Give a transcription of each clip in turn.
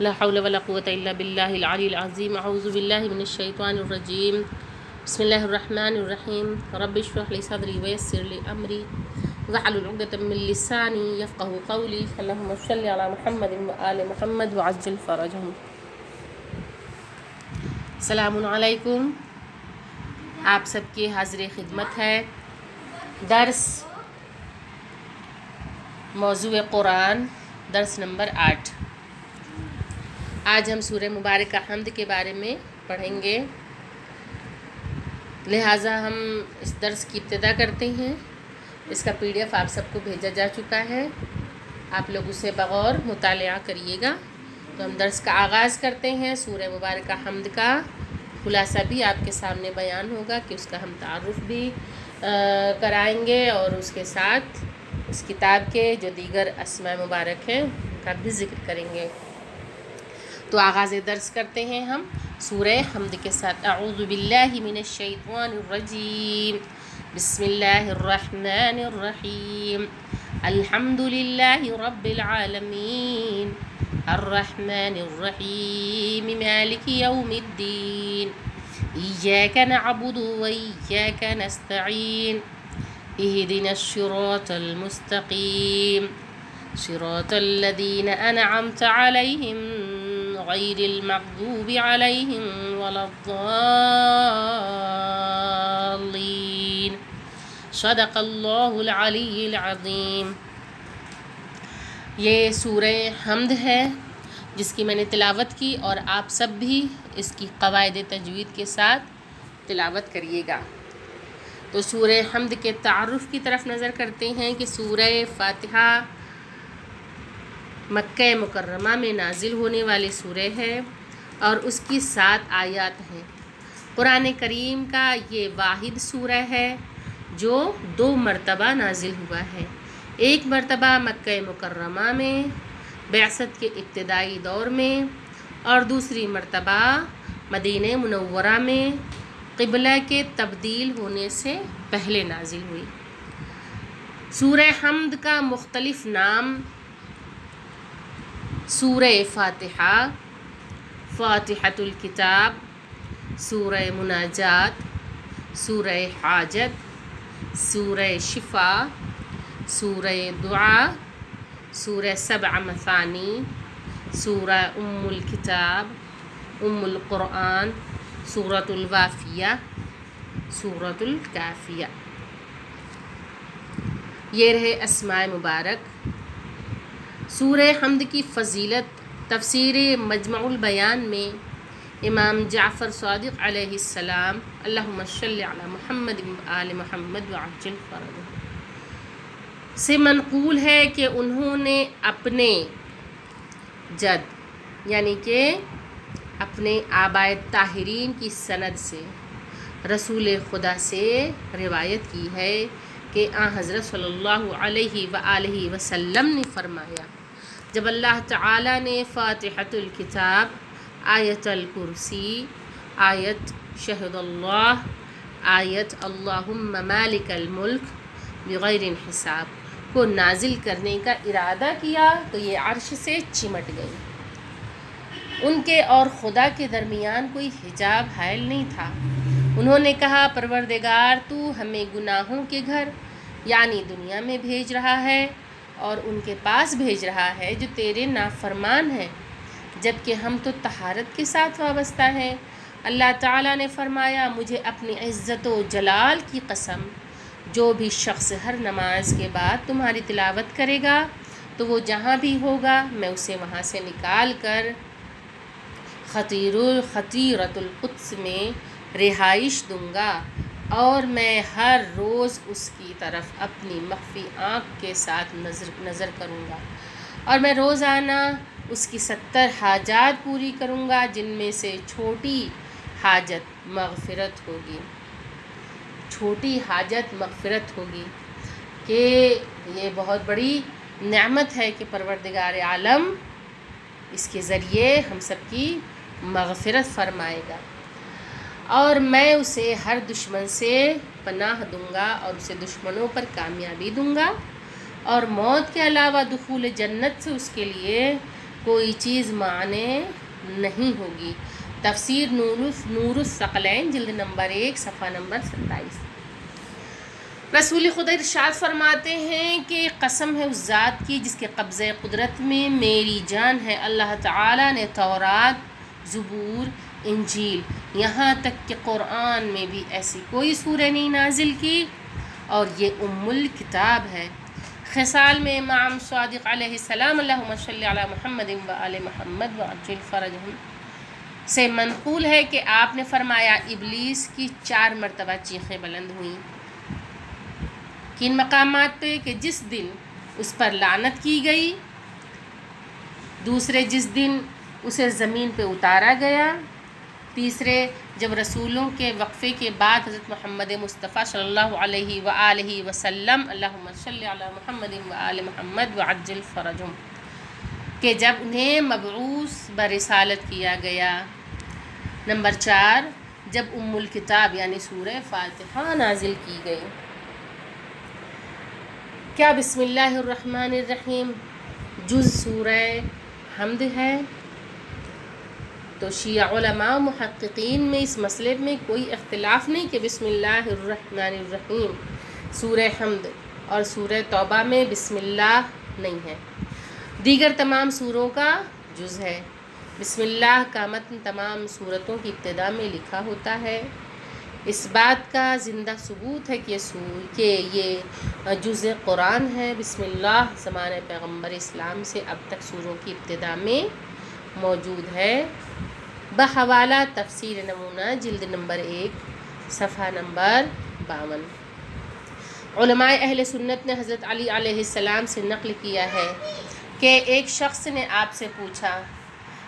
ला हौला वला कुव्वता इल्ला बिल्लाहिल अलिय्यिल अज़ीम। अऊज़ु बिल्लाहि मिनश शैतानिर रजीम। बिस्मिल्लाहिर रहमानिर रहीम। रब्बि इश्रह ली सदरी व यस्सिर ली अमरी वहलुल उक़दतम मिन लिसानी यफ़क़हू क़ौली। अल्लाहुम्मा सल्लि अला मुहम्मदिन व आलि मुहम्मद व अज्जिल फ़रजहुम। अस्सलामु अलैकुम। आप सबकी हाज़िर खिदमत है दर्स मौज़ूए कुरान, दर्स नंबर 8। आज हम सूरह मुबारक हम्द के बारे में पढ़ेंगे, लिहाजा हम इस दर्स की इब्तिदा करते हैं। इसका PDF आप सबको भेजा जा चुका है, आप लोग उसे बगौर मुतालिया करिएगा। तो हम दर्स का आगाज़ करते हैं। सूरह मुबारक हम्द का खुलासा भी आपके सामने बयान होगा कि उसका हम तारुफ़ भी कराएंगे और उसके साथ इस किताब के जो दीगर अस्मा मुबारक हैं उनका भी ज़िक्र करेंगे। तो आगाज़ दर्स करते हैं हम सूरह हम्द के साथ। अऊज़ु बिल्लाहि मिनश शैतानिर रजीम। बिस्मिल्लाहिर रहमानिर रहीम। अल्हम्दुलिल्लाहि रब्बिल आलमीन अर्रहमानिर रहीम मालिकि यौमिद्दीन इय्याका नअबुदु व इय्याका नस्तईन इहदिनस सिरातल मुस्तक़ीम सिरातल लज़ीना अनअमत अलैहिम गैरिल मग़दूबि अलैहिम वलद्दाल्लीन। सदक़ल्लाहुल अलिय्युल अज़ीम। ये सूरह हम्द है जिसकी मैंने तिलावत की और आप सब भी इसकी क़वाइद तजवीद के साथ तिलावत करिएगा। तो सूरह हम्द के तारुफ़ की तरफ नज़र करते हैं कि सूरह फ़ातिहा मक्का मुकर्रमा में नाजिल होने वाली सूरह है और उसकी 7 आयत हैं। कुरान करीम का ये वाहिद सूरह है जो 2 मरतबा नाजिल हुआ है। एक मरतबा मक्का मुकर्रमा में बिअसत के इब्तिदाई दौर में और दूसरी मरतबा मदीना मुनव्वरा में क़िबला के तब्दील होने से पहले नाजिल हुई। सूरह हम्द का मुख्तलिफ नाम सूरह फ़ातिहा, फ़ातिहतुल किताब, सूरह मुनाजात, सूरह हाजत, सूरह शिफा, सूरह दुआ, सूरह सबअ मसानी, सूरह उम्मुल किताब, उम्मुल कुरान, सूरतुल वाफ़िया, सूरतुल काफ़िया। ये रहे अस्माए मुबारक। सूरह हम्द की फ़जीलत तफ़सीर मजमुउल बयान में इमाम जाफ़र सादिक़ अलैहिस्सलाम अल्लाहुम्मा सल्लि अला मुहम्मद व आलि मुहम्मद व अज्जिल फ़रजहुम से मनक़ूल है कि उन्होंने अपने जद यानी कि अपने आबाए ताहिरीन की सनद से रसूल खुदा से रिवायत की है कि हज़रत सल्लल्लाहु अलैहि व आलिहि वसल्लम ने फरमाया, जब अल्लाह ताला ने फ़ातिहतुल किताब, आयतुल कुर्सी, आयत शहदल्लाह, आयत अल्लाहुम्मा मालिकल मुल्क बिग़ैरि हिसाब को नाजिल करने का इरादा किया तो ये अर्श से चिमट गई। उनके और खुदा के दरमियान कोई हिजाब हायल नहीं था। उन्होंने कहा, परवरदिगार तू हमें गुनाहों के घर यानी दुनिया में भेज रहा है और उनके पास भेज रहा है जो तेरे नाफरमान हैं, जबकि हम तो तहारत के साथ वाबस्ता हैं। अल्लाह ताला ने फरमाया, मुझे अपनी इज़्ज़त व जलाल की कसम, जो भी शख्स हर नमाज के बाद तुम्हारी तिलावत करेगा तो वो जहाँ भी होगा मैं उसे वहाँ से निकाल कर खतीरतुल कुद्स में रिहाइश दूँगा और मैं हर रोज़ उसकी तरफ अपनी मख्फी आँख के साथ नज़र करूँगा और मैं रोज़ाना उसकी 70 हाजात पूरी करूँगा, जिनमें से छोटी हाजत मग़फ़िरत होगी। छोटी हाजत मग़फ़िरत होगी कि ये बहुत बड़ी नेमत है कि परवरदिगार आलम इसके ज़रिए हम सबकी मग़फ़िरत फ़रमाएगा और मैं उसे हर दुश्मन से पनाह दूँगा और उसे दुश्मनों पर कामयाबी दूँगा और मौत के अलावा दुखूल जन्नत से उसके लिए कोई चीज़ माने नहीं होगी। तफसीर नूरुस सकलैन जिल्द नंबर 1 सफ़ा नंबर 27। रसूल खुदा इरशाद फरमाते हैं कि कसम है उस ज़ात की जिसके कब्ज़े कुदरत में मेरी जान है, अल्लाह ताला ने तौरात, ज़बूर, इंजील, यहाँ तक कि कुरान में भी ऐसी कोई सूरह नहीं नाजिल की, और ये उम्मुल किताब है। ख़िसाल में इमाम सादिक़ अलैहिस्सलाम अल्लाहुम्मा सल्लि अला मुहम्मद व आले मुहम्मद व अज्जिल फ़रजहुम से मनक़ूल है कि आपने फरमाया इब्लीस की 4 मरतबा चीखें बुलंद हुई। किन मकामात पे? कि जिस दिन उस पर लानत की गई, दूसरे जिस दिन उसे ज़मीन पे उतारा गया, तीसरे जब रसूलों के वक्फ़े के बाद हज़रत मोहम्मद मुस्तफ़ा सल्लल्लाहु अलैहि व आलिहि वसल्लम अल्लाहुम्मा सल्लि अला मुहम्मद व आले मुहम्मद व अज्जिल फ़रजहुम कि जब उन्हें मबऊस बरिसालत किया गया। नंबर 4 जब उम्मुल किताब यानी सूरह फ़ातिहा नाजिल की गई। क्या बिस्मिल्लाहिर्रहमानिर्रहीम जुज़ सूरह हम्द है? तो शिया उलमा मुहक्किकीन में इस मसले में कोई इख्तिलाफ़ नहीं कि बिस्मिल्लाहिर्रहमानिर्रहीम सूरह हम्द और सूरह तौबा में बिस्मिल्लाह नहीं है। दीगर तमाम सूरों का जुज़ है। बिस्मिल्लाह का मतन तमाम सूरतों की इब्तिदा में लिखा होता है। इस बात का ज़िंदा सबूत है कि ये जुज़ कुरान है। बिस्मिल्लाह ज़माने पैगम्बर इस्लाम से अब तक सूरों की इब्तिदा में मौजूद है। बहवाला तफसीर नमूना जिल्द नंबर 1 सफ़ा नंबर 52। उलमाए अहले सुन्नत ने हज़रत अली अलैहिस्सलाम से नक़ल किया है कि एक शख्स ने आपसे पूछा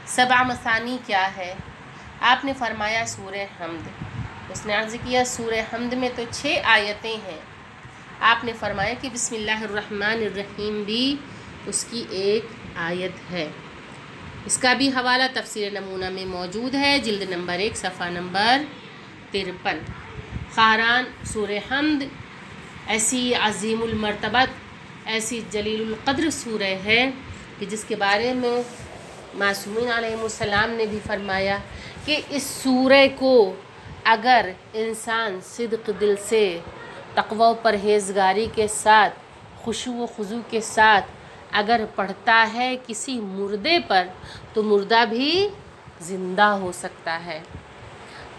7 मसानी क्या है? आपने फरमाया सूरह हम्द। उसने अर्ज़ किया सूरह हम्द में तो 6 आयतें हैं। आपने फरमाया कि बिस्मिल्लाहिर्रहमानिर्रहीम भी उसकी एक आयत है। इसका भी हवाला तफसीर नमूना में मौजूद है, जिल्द नंबर 1 सफ़ा नंबर 53। ख़ारान सूरह हम्द ऐसी अज़ीमुल मर्तबत, ऐसी जलीलुल क़द्र सूरह है कि जिसके बारे में मासूमीन अलैहिमुस्सलाम ने भी फरमाया कि इस सूरह को अगर इंसान सिद्क़ दिल से, तक़वा व परहेज़गारी के साथ, खुशू व खुज़ू के साथ अगर पढ़ता है किसी मुर्दे पर, तो मुर्दा भी ज़िंदा हो सकता है।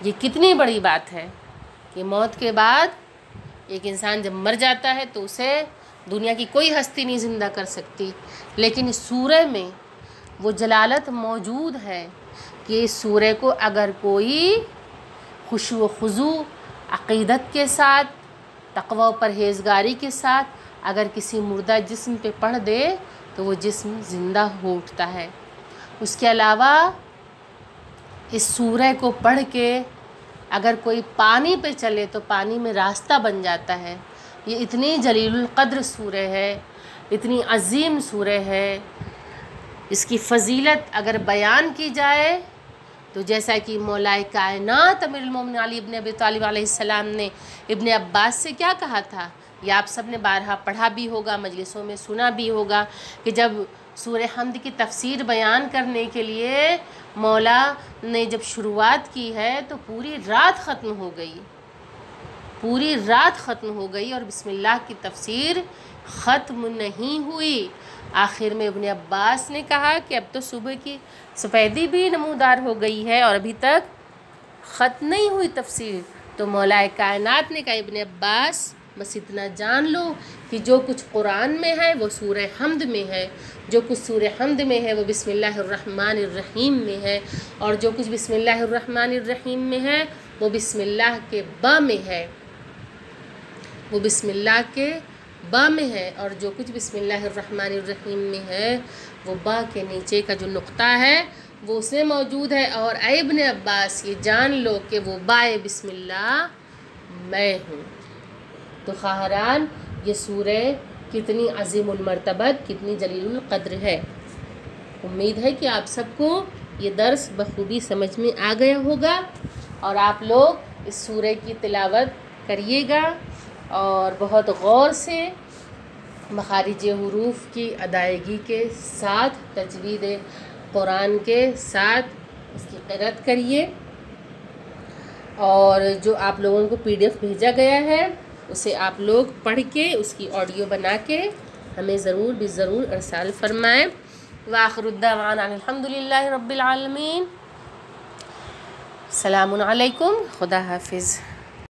ये कितनी बड़ी बात है कि मौत के बाद एक इंसान जब मर जाता है तो उसे दुनिया की कोई हस्ती नहीं ज़िंदा कर सकती, लेकिन इस सूरह में वो जलालत मौजूद है कि इस सूरह को अगर कोई खुशू व खुज़ू, अक़ीदत के साथ, तक़वा व परहेज़गारी के साथ अगर किसी मुर्दा जिस्म पे पढ़ दे तो वो जिस्म ज़िंदा हो उठता है। उसके अलावा इस सूरह को पढ़ के अगर कोई पानी पे चले तो पानी में रास्ता बन जाता है। ये इतनी जलीलुल क़द्र सूरह है, इतनी अज़ीम सूरह है। इसकी फ़जीलत अगर बयान की जाए तो जैसा कि मौलाए कायनात अमीरुल मोमिनीन अली इब्न अबी तालिब अलैहिस्सलाम ने इब्न अब्बास से क्या कहा था, ये आप सब ने बारहा पढ़ा भी होगा, मजलिसों में सुना भी होगा कि जब सूरह हम्द की तफसीर बयान करने के लिए मौला ने जब शुरुआत की है तो पूरी रात ख़त्म हो गई, पूरी रात ख़त्म हो गई और बिस्मिल्लाह की तफसीर ख़त्म नहीं हुई। आखिर में इब्न अब्बास ने कहा कि अब तो सुबह की सफ़ेदी भी नमूदार हो गई है और अभी तक ख़त्म नहीं हुई तफसीर। तो मौलाए कायनात ने कहा इब्न अब्बास बस इतना जान लो कि जो कुछ कुरान में है वो सूरह हम्द में है, जो कुछ सूरह हम्द में है वो बिस्मिल्लाहिर्रहमानिर्रहीम में है, और जो कुछ बिस्मिल्लाहिर्रहमानिर्रहीम में है वो बिस्मिल्लाह के बा में है, वो बिस्मिल्लाह के बा में है, और जो कुछ बिस्मिल्लाहिर्रहमानिर्रहीम में है वो बा के नीचे का जो नुक्ता है वो उसमें मौजूद है। और इब्न अब्बास ये जान लो कि वो बाए बिस्मिल्लाह मैं हूँ। तो ख़ाहरान ये सूरह कितनी अज़ीमुल मर्तबत, कितनी जलीलुल क़द्र है। उम्मीद है कि आप सबको ये दर्स बखूबी समझ में आ गया होगा और आप लोग इस सूरह की तिलावत करिएगा और बहुत गौर से मखारिज हुरूफ की अदायगी के साथ तजवीद कुरान के साथ इसकी क़िरात करिए। और जो आप लोगों को PDF भेजा गया है उसे आप लोग पढ़ के उसकी ऑडियो बना के हमें ज़रूर अरसाल फरमाएँ। वाखिरुद्दावाना अल्हम्दुलिल्लाहि रब्बिल आलमीन। सलामुन अलैकुम, खुदा हाफिज़।